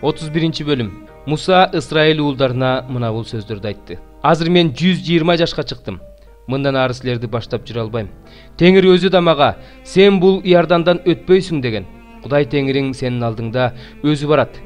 31 bölüm. Musa Исраил уулдарына мына бул сөздөрдү айтты. Азыр мен 120 жашка чыктым. Мындан ары силерди баштап жүрө албайм. Теңир өзү да мага, сен бул Иордандан өтпөйсүң деген. Кудай Теңириң сенин алдыңда өзү барат.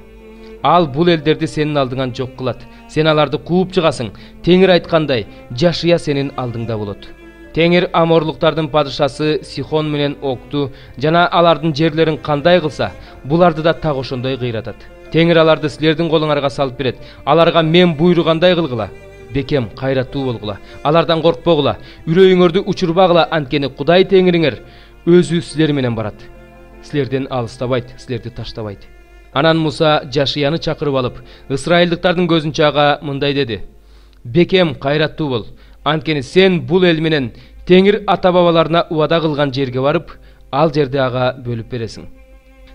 Ал бул элдерди сенин алдыңан жок кылат. Сен аларды кууп чыгасың. Теңир айткандай, жашыя сенин алдыңда болот. Теңир Аморлуктардын падышасы Сихон менен Окту жана алардын жерлерин кандай кылса, буларды да так ошондой кыйратат. Теңир аларды силердин колуңарга салып берет. Аларга мен буйругандай кылгыла. Бекем кайраттуу болгула. Алардан коркпогула. Үрөйүңөрдү учурбагыла, анткени Кудай Теңириңер өзү силер менен барат. Силерден алыстабайт, силерди таштабайт. Анан Муса Жашияны чакырып алып, Исраилдыктардын көзүнчө ага мындай деди: Бекем кайраттуу бол. Анткени сен бул эл менен Теңир ата-бабаларына убада кылган жерге барып, ал жерди ага бөлүп бересиң.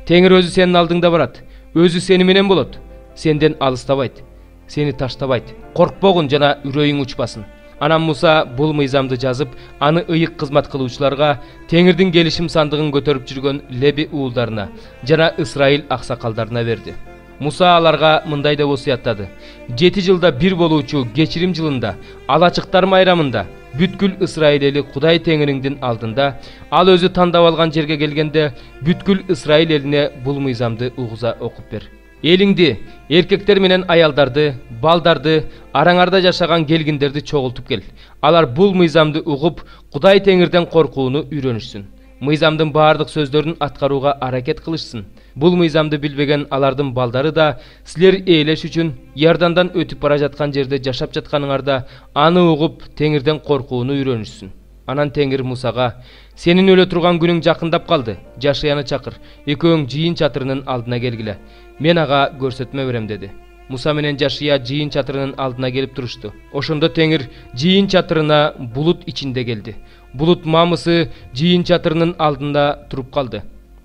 Теңир өзү сенин алдыңда барат. Өзү сени менен болот. Сенден алыстабайт. Сени таштабайт. Коркпогун жана үрөйүң учпасын. Анан Муса бул мыйзамды жазып, аны ыйык кызмат кылуучуларга, Теңирдин келишим сандыгын көтөрүп жүргөн Леби уулдарына жана Исраил аксакалдарына берди. Муса аларга мындай деп осуяттады: 7 жылда бир болуучу кечирим жылында, алачыктар майрамында, бүткүл Исраил эли Кудай Теңириңдин алдында, ал өзү тандап алган жерге келгенде, бүткүл Исраил элине бул мыйзамды угуза окуп бер. Элиңди, эркектер менен аялдарды, балдарды, араңарда жашаган келгиндерди чогултуп кел. Алар бул мыйзамды угуп, Кудай Теңирден коркууну үйрөнүшсүн. Мыйзамдын баардык сөздөрүн аткарууга аракет кылышсын. Бул мыйзамды билбеген алардын балдары да силер ээлеш үчүн Иордандан өтүп бара жаткан жерде жашап жатканыңарда аны угуп Теңирден коркууну үйрөнүшсүн. Анан Теңир Мусага: Сенин өлө турган күнүң жакындап калды. Жашияны чакыр. Экөөң жыйын чатырынын алдына келгиле. Мен ага көрсөтмө берем деди. Муса менен Жашия жыйын чатырынын алдына келип турушту. Ошондо Теңир жыйын чатырына булут ичинде келди. Булут мамысы жыйын чатырынын алдында туруп калды.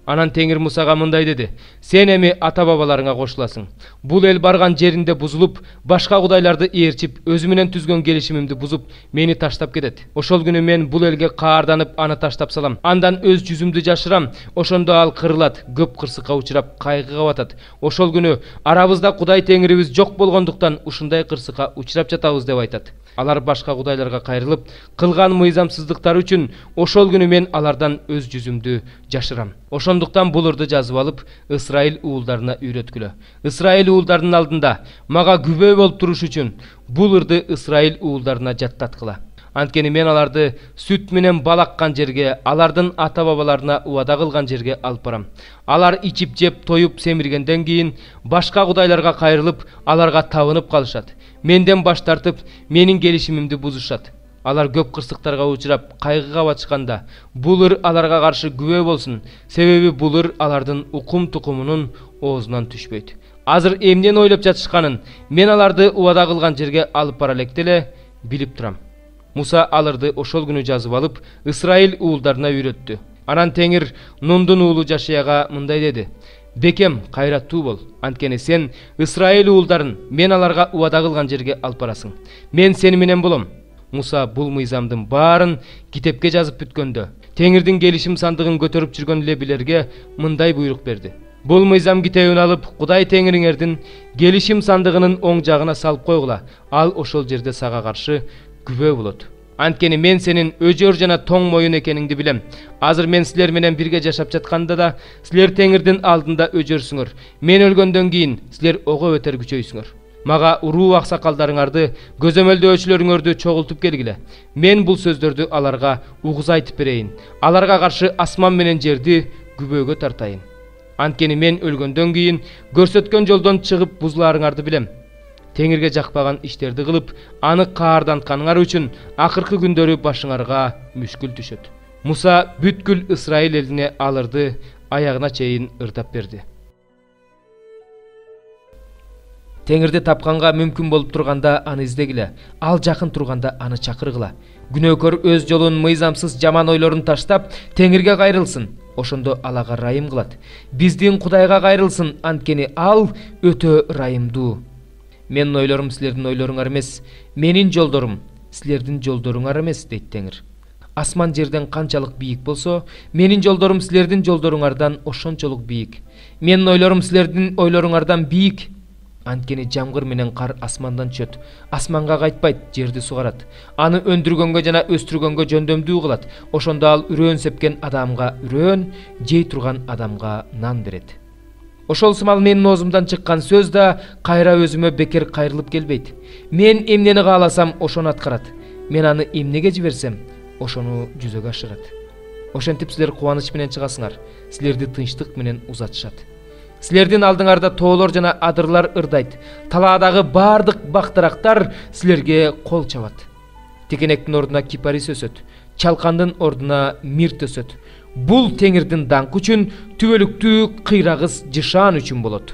Анан Теңир Мусага мындай деди: Сен эми ата-бабаларыңа кошуласың. Бул эл барган жеринде бузулуп, башка кудайларды ээрчип, өзү менен түзгөн келишимимди бузуп, мени таштап кетет. Ошол күнү мен бул элге каарданып, аны таштап салам. Андан өз жүзүмдү жашырам. Ошондо ал кырылат, көп кырсыкка учурап, кайгыга батат. Ошол күнү арабызда Кудай Теңирибиз жок болгондуктан ушундай кырсыкка учурап жатабыз деп айтат. Алар башка кудайларга кайрылып, кылган мыйзамсыздыктары үчүн ошол күнү мен алардан өз жүзүмдү жашырам. Ошондуктан бул ырды жазып алып, Исраил уулдарына үйрөткүлө. Исраил уулдарынын алдында мага күбө болуп туруш үчүн бул ырды Исраил уулдарына жаттаткыла. Анткени мен аларды сүт менен бал аккан жерге, алардын ата-бабаларына убада кылган жерге алып барам. Алар ичип жеп, тоюп, семиргенден кийин башка кудайларга кайрылып, аларга табынып калышат. Менден баш тартып, менин келишимимди бузушат. Алар көп кырсыктарга учурап, кайгыга батышканда, бул ыр аларга каршы күбө болсун, себеби бул ыр алардын укум-тукумунун оозунан түшпөйт. Азыр эмнени ойлоп жатышканын мен аларды убада кылган жерге алып бара электе эле билип турам. Муса аларды ошол күнү жазып алып, Исраил уулдарына үйрөттү. Анан Теңир Нундун уулу Жашияга мындай деди: Бекем кайраттуу бол, анткени сен Исраил уулдарын мен аларга убада кылган жерге алып барасың. Мен сени менен болом. Муса бул мыйзамдын баарын китепке жазып бүткөндө, Теңирдин келишим сандыгын көтөрүп жүргөн лебилерге мындай буйрук берди: Бул мыйзам китебин алып, Кудай Теңириңердин келишим сандыгынын оң жагына салып койгула. Ал ошол жерде сага каршы күбө болот. Анткени мен сенин өжөр жана тоң моюн экениңди билем. Азыр мен силер менен бирге жашап жатканда да силер Теңирдин алдында өжөрсүңөр. Мен өлгөндөн кийин силер ого өтөр күчөйсүңөр. Мага уруу аксакалдарыңарды, көзөмөлдөөчүлөрүңөрдү чогултуп келгиле. Мен бул сөздөрдү аларга угуз айтып берейин. Аларга каршы асман менен жерди күбөгө тартайын. Анткени мен өлгөндөн кийин көрсөткөн жолдон чыгып бузуларыңарды билем. Теңирге жакпаган иштерди кылып, аны каардантканыңар үчүн акыркы күндөрү башыңарга мүшкүл түшөт. Муса бүткүл Исраил элине алырды аягына чейин ырдап берди. Теңирди тапканга мүмкүн болуп турганда аны издегиле. Ал жакын турганда аны чакыргыла. Күнөөкөр өз жолун, мыйзамсыз жаман ойлорун таштап, Теңирге кайрылсын. Ошондо алага ырайым кылат. Биздин Кудайга кайрылсын, анткени ал өтө ырайымдуу. Менин ойлорум силердин ойлоруңар эмес, менин жолдорум силердин жолдоруңар эмес, дейт Теңир. Асман жерден канчалык бийик болсо, менин жолдорум силердин жолдоруңардан ошончолук бийик. Менин ойлорум силердин ойлоруңардан бийик. Анткени жамгыр менен кар асмандан түшөт. Асманга кайтпайт, жерди сугарат. Аны өндүргөнгө жана өстүргөнгө жөндөмдүү кылат. Ошондо ал үрөөн сепкен адамга үрөөн, жей турган адамга нан берет. Ошол сымал менин оозумдан чыккан сөз да кайра өзүмө бекер кайрылып келбейт. Мен эмнени кааласам, ошону аткарат. Мен аны эмнеге жиберсем, ошону жүзөгө ашырат. Ошентип силер кубаныч менен чыгасыңар. Силерди тынчтык менен узатышат. Силердин алдыңарда тоолор жана адырлар ырдайт. Талаадагы бардык бактырактар силерге кол чабат. Текенектин ордуна кипарис өсөт. Чалкандын ордуна мирт өсөт. Бул теңирдин даңкы үчүн, түбөлүктүү кыйрагыс жышаан үчүн болот.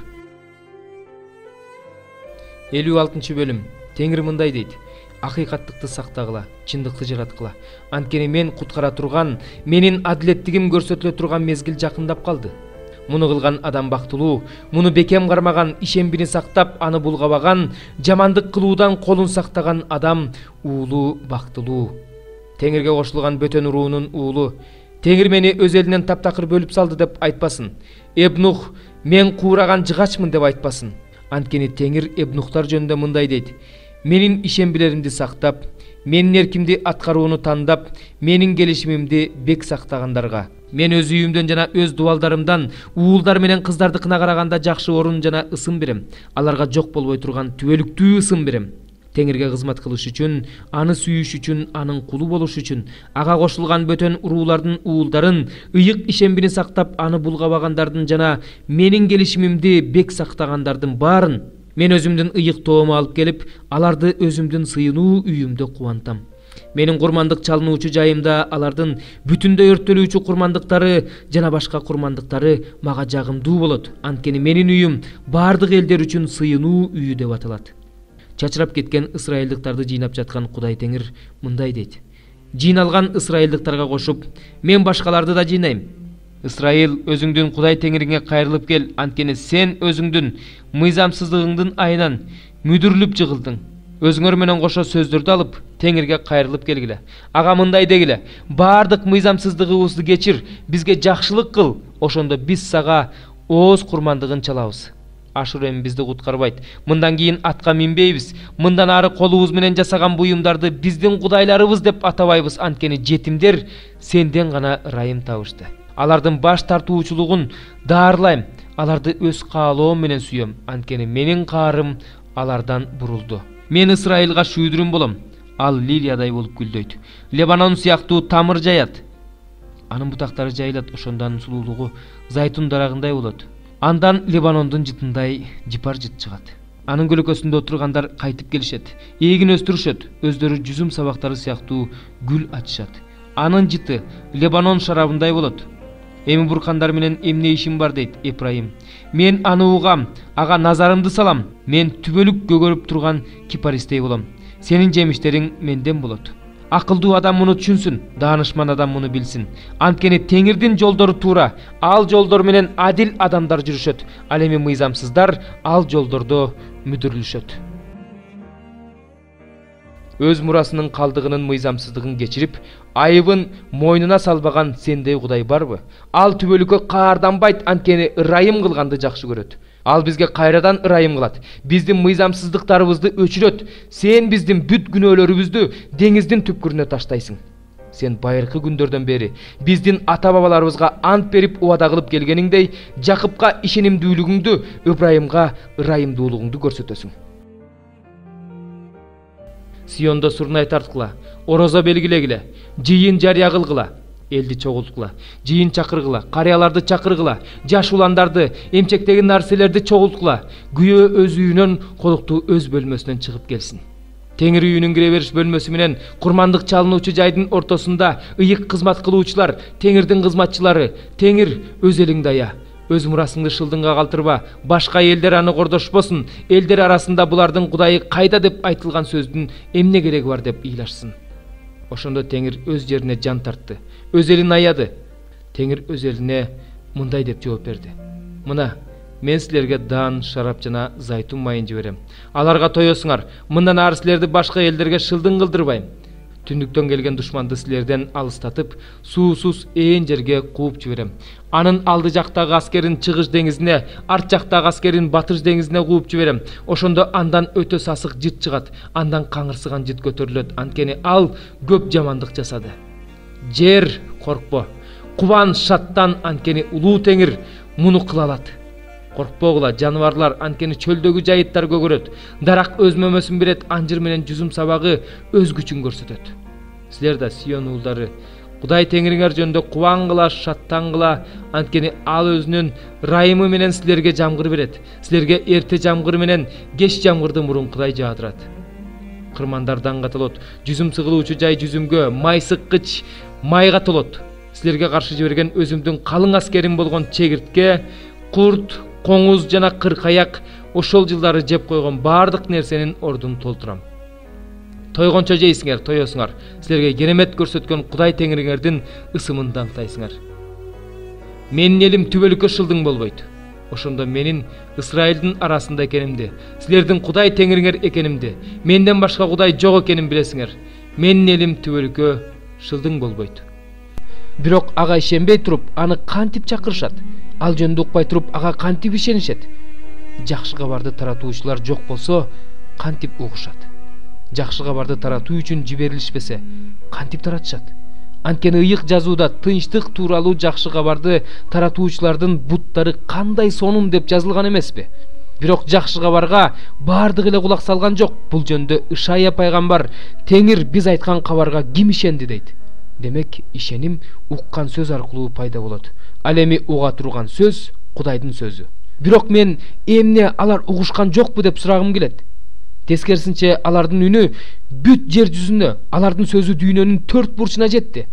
56 бөлүм. Теңир мындай дейт: акыйкаттыкты сактагыла, чындыкты жараткыла. Анткени мен куткара турган, менин адилеттигим көрсөтүлө турган мезгил жакындап калды. Муну кылган адам бактылуу, муну бекем кармаган, ишембини сактап, аны булгабаган, жамандык кылуудан колун сактаган адам уулу бактылуу. Теңирге кошулган бөтөн уруунун уулу. Теңир мени өз элинен таптакыр бөлүп салды деп айтпасын. Эбнух мен куураган жыгачмын деп айтпасын. Анткени Теңир Эбнухтар жөнүндө мындай дейт: менин ишембилеримди сактап, менин эркимди аткарууну тандап, менин келишимимди бек сактагандарга, мен өз үйүмдөн жана өз дубалдарымдан уулдар менен кыздардыкына караганда жакшы орун жана ысым берем. Аларга жок болбой турган түбөлүктүү ысым берем. Теңирге кызмат кылыш үчүн, аны сүйүш үчүн, анын кулу болуш үчүн, ага кошулган бөтөн уруулардын уулдарын, ыйык ишембини сактап, аны булгабагандардын жана менин келишимимди бек сактагандардын баарын мен өзүмдүн ыйык тоому алып келип, аларды өзүмдүн сыйынуу үйүмдө кубантам. Менин курмандык чалынуучу жайымда алардын бүтүндөй өрттөлүүчү курмандыктары жана башка курмандыктары мага жагымдуу болот. Анткени менин үйүм бардык элдер үчүн сыйынуу үйү деп аталат. Чачырап кеткен ысрайылдыктарды жыйнап жаткан Кудай Теңир мындай дейт: жыйналган ысрайылдыктарга кошуп, мен башкаларды да жыйнайм. Ысрайыл, өзүңдүн Кудай Теңириңе кайрылып кел, анткени сен өзүңдүн мыйзамсыздыгыңдын айынан мүдүрүлүп жыгылдың. Өзүңөр менен кошо сөздөрдү алып, Теңирге кайрылып келгиле. Ага мындай дегиле: бардык мыйзамсыздыгыбызды кечир, бизге жакшылык кыл, ошондо биз сага ооз курмандыгын чалабыз. Ашур эми бизди куткарбайт. Мындан кийин атка минбейбиз. Мындан ары колубуз менен жасаган буюмдарды биздин кудайларыбыз деп атабайбыз, анткени жетимдер сенден гана ырайым табышты. Алардын баш тартуучулугун даарылайм. Аларды өз каалоом менен сүйөм, анткени менин каарым алардан бурулду. Мен Ысрайылга шүйдүрүм болом. Ал лилиядай болуп гүлдөйт. Лебанон сыяктуу тамыр жаят. Анын бутактары жайылат, ошондон сулуулугу зайтун дарагындай болот. Андан Лебанондун жытындай жыпар жыт чыгат. Анын көлөкөсүндө отургандар кайтып келишет. Эгин өстүрүшөт, өздөрү жүзүм сабактары сыяктуу гүл ачышат. Анын жыты Лебанон шарабындай болот. Эми буркандар менен эмне ишим бар дейт Эпрайым. Мен аны угам, ага назарымды салам. Мен түбөлүк көгөрүп турган кипаристей болом. Сенин жемиштериң менден болот. Акылдуу адам муну түшүнсүн, даанышман адам муну билсин. Анткени Теңирдин жолдору туура, ал жолдор менен адил адамдар жүрүшөт. Ал эми мыйзамсыздар ал жолдордо мүдүрүлүшөт. Өз мурасынын калдыгынын мыйзамсыздыгын кечирип, айыбын мойнуна салбаган сендей Кудай барбы? Ал түбөлүккө каарданбайт, анткени ырайым кылганды жакшы көрөт. Ал бизге кайрадан ырайым кылат. Биздин мыйзамсыздыктарыбызды өчүрөт. Сен биздин бүт күнөөлөрүбүздү деңиздин түпкүрүнө таштайсың. Сен байыркы күндөрдөн бери биздин ата-бабаларыбызга ант берип убада кылып келгениңдей, Жакыпка ишенимдүүлүгүңдү, Ыбрайымга ырайымдуулугуңду көрсөтөсүң. Сиондо сурнай тарткыла, орозо белгилегиле, жыйын жарыя кылгыла, элди чогулткыла, жыйын чакыргыла, карыяларды чакыргыла, жаш уландарды, эмчектеги нарселерди чогулткыла, күйөө өз үйүнөн, колуктуу өз бөлмөсүнөн чыгып келсин. Теңир үйүнүн кире бериш бөлмөсү менен курмандык чалынуучу жайдын ортосунда ыйык кызмат кылуучулар, Теңирдин кызматчылары, Теңир өз элиңди ая. Өз мурасыңды шылдыңга калтырба, башка элдер аны кордошпосун, элдер арасында булардын Кудайы кайда деп айтылган сөздүн эмне кереги бар деп ыйлашсын. Ошондо Теңир өз жерине жан тартты, өз элин аяды. Теңир өз элине мындай деп жооп берди: мына, мен силерге даан, шарап жана зайтун майын жиберем. Аларга тоесуңар, мындан ары силерди башка элдерге шылдың кылдырбайм. Түндүктөн келген душманды силерден алыстатып, суусуз ээн жерге кууп жиберем. Анын алды жактагы аскерин Чыгыш деңизине, арт жактагы аскерин Батыш деңизине кууп жиберем. Ошондо андан өтө сасык жыт чыгат, андан каңырсыган жыт көтөрүлөт. Анткени ал көп жамандык жасады. Жер коркпо, кубан шаттан, анткени улуу Теңир муну кыла алат. Коркпогула жаныбарлар, анткени чөлдөгү жайыттар көгөрөт. Дарак өз мөмөсүн берет, анжыр менен жүзүм сабагы өз күчүн көрсөтөт. Силер да Сион уулдары, Кудай Теңириңер жөнүндө кубангыла, шаттангыла, анткени ал өзүнүн ырайымы менен силерге жамгыр берет. Силерге эрте жамгыр менен кеч жамгырды мурун Кудай жаадырат. Кырмандардан толот, жүзүм сыгылуучу жай жүзүмгө, май сыккыч майга толот. Силерге каршы жиберген өзүмдүн калың аскерим болгон чегиртке, курт, коңуз жана кыркаяк ошол жылдары жеп койгон баардык нерсенин ордун толтурам. Тойгончо жейсиңер, тоесуңар. Силерге керемет көрсөткөн Кудай Теңириңердин ысымын даңктайсыңар. Менин элим түбөлүккө шылдың болбойт. Ошондо менин Ысрайылдын арасында экенимди, силердин Кудай Теңириңер экенимди, менден башка Кудай жок экенин билесиңер. Менин элим түбөлүккө шылдың болбойт. Бирок ага ишенбей туруп, аны кантип чакырышат? Ал жөнүндө укпай туруп, ага кантип ишенишет? Жакшы кабарды таратуучулар жок болсо, кантип угушат? Жакшы кабарды таратуу үчүн жиберилишпесе, кантип таратышат? Анткени ыйык жазууда тынчтык тууралуу жакшы кабарды таратуучулардын буттары кандай сонун деп жазылган эмеспи? Бирок жакшы кабарга баардыгы эле кулак салган жок. Бул жөнүндө Ишая пайгамбар Теңир биз айткан кабарга ким ишенди дейт. Демек, ишеним уккан сөз аркылуу пайда болот. Ал эми уга турган сөз Кудайдын сөзү. Бирок мен эмне алар угушкан жокпу деп сурагым келет. Тескерисинче алардын үнү бүт жер жүзүнө, алардын сөзү дүйнөнүн 4 бурчуна жетти.